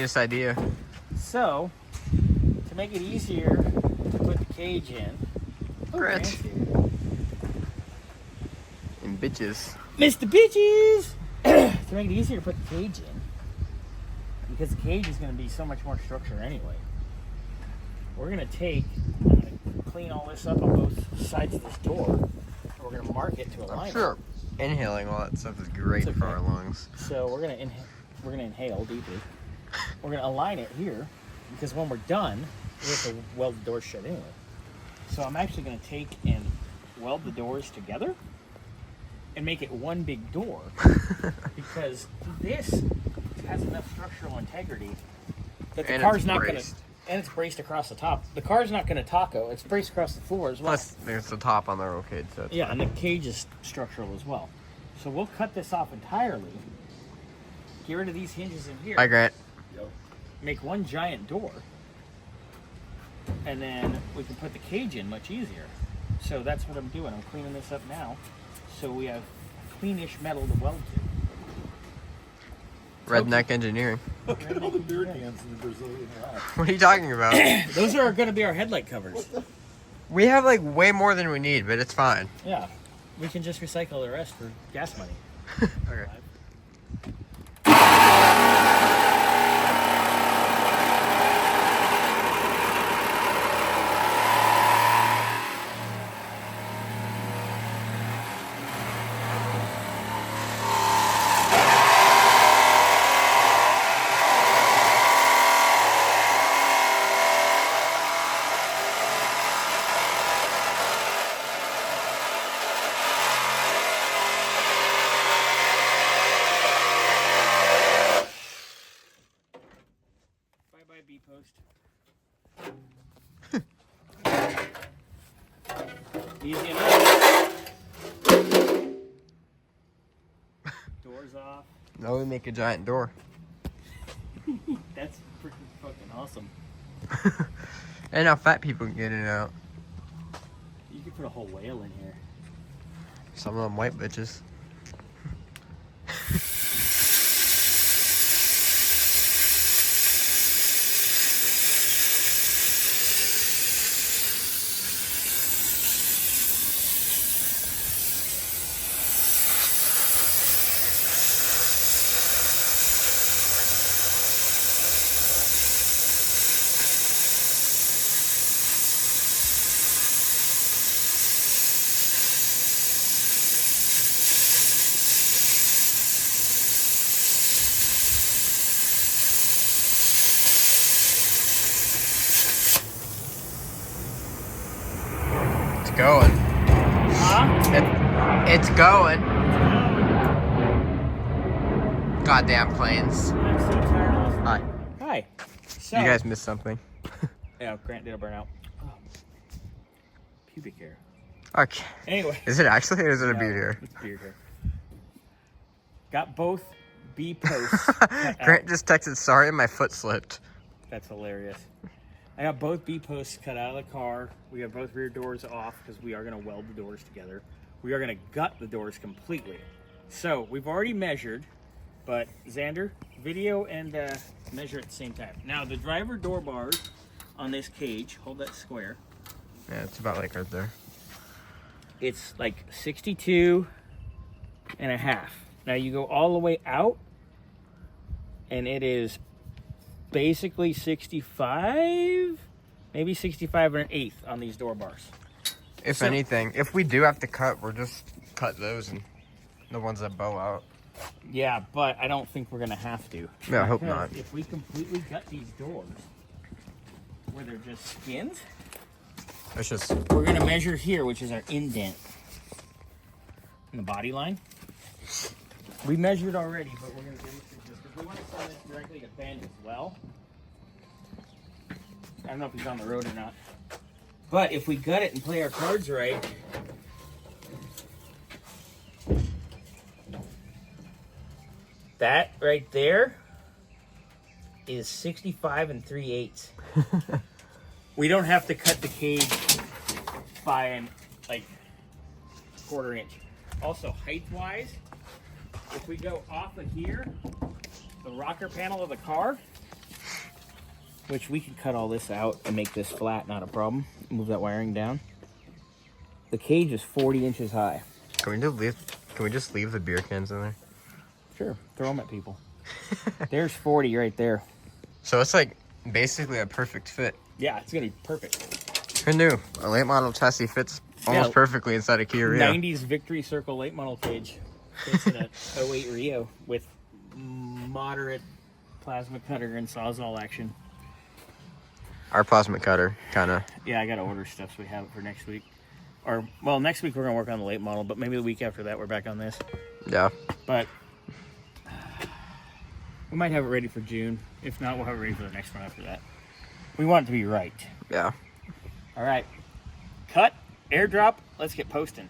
genius idea. So, to make it easier to put the cage in. Oh, Grant. fancy. And bitches. Mr. Bitches! To make it easier to put the cage in, because the cage is going to be so much more structure anyway, we're going to clean all this up on both sides of this door, and we're going to mark it to align I'm it. sure inhaling all that stuff is great It's for okay. our lungs. So we're going to inhale deeply. We're going to align it here, because when we're done, we have to weld the doors shut anyway. So I'm actually going to take and weld the doors together and make it one big door, because this has enough structural integrity that the And car's it's not going to, braced. and it's braced across the top. The car's not going to taco. It's braced across the floor as well. Plus, there's the top on the roll cage. So Yeah, and the cage is structural as well. So we'll cut this off entirely. Get rid of these hinges in here. Hi, Grant. Make one giant door, and then we can put the cage in much easier. So that's what I'm doing. I'm cleaning this up now, so we have cleanish metal to weld to. Redneck engineering. All the beer cans in the Brazilian rock. What are you talking about? Those are going to be our headlight covers. We have like way more than we need, but it's fine. Yeah, we can just recycle the rest for gas money. Okay. Bye-bye, B-post. Easy enough. Doors off. Now we make a giant door. That's freaking fucking awesome. And now fat people can get it out. You could put a whole whale in here. Some of them white bitches. It's going. Huh? It's going. Goddamn planes. I'm so tired of Hi. Hi. So, You guys missed something. yeah, Grant did a burnout. Oh. Pubic hair. Okay. Anyway. Is it actually or is it a No, beard here? It's beard hair. Got both B posts. cut out. Grant just texted, sorry, my foot slipped. That's hilarious. I got both B posts cut out of the car. We have both rear doors off because we are going to weld the doors together. We are going to gut the doors completely. So we've already measured, but Xander, video and measure at the same time. Now the driver door bars on this cage, hold that square. Yeah, it's about like right there. It's like 62 and a half. Now you go all the way out and it is basically 65, maybe 65 and an eighth on these door bars. If So- anything, if we do have to cut, we'll just cut those and the ones that bow out. Yeah, but I don't think we're gonna have to. Yeah, I hope Because not. If we completely gut these doors where they're just skins, It's just, we're gonna measure here, which is our indent in the body line. We measured already, but we're gonna demonstrate this because we want to send this directly to Ben as well. I don't know if he's on the road or not. But if we gut it and play our cards right, that right there is 65 and 3/8. We don't have to cut the cage by an like quarter inch. Also, height-wise, if we go off of here, the rocker panel of the car, which we could cut all this out and make this flat, not a problem. Move that wiring down. The cage is 40 inches high. Can we just leave the beer cans in there? Sure, throw them at people. There's 40 right there. So it's like basically a perfect fit. Yeah, it's gonna be perfect. Who knew? A late model chassis fits almost Yeah. perfectly inside a Kia Rio. 90s Victory Circle late model cage. Fits in a 08 Rio with moderate plasma cutter and Sawzall action. Our plasma cutter, kind of. Yeah, I gotta order stuff so we have it for next week. Or, well, next week we're gonna work on the late model, but maybe the week after that we're back on this. Yeah. But we might have it ready for June. If not, we'll have it ready for the next one after that. We want it to be right. Yeah. All right. Cut, airdrop, let's get posting.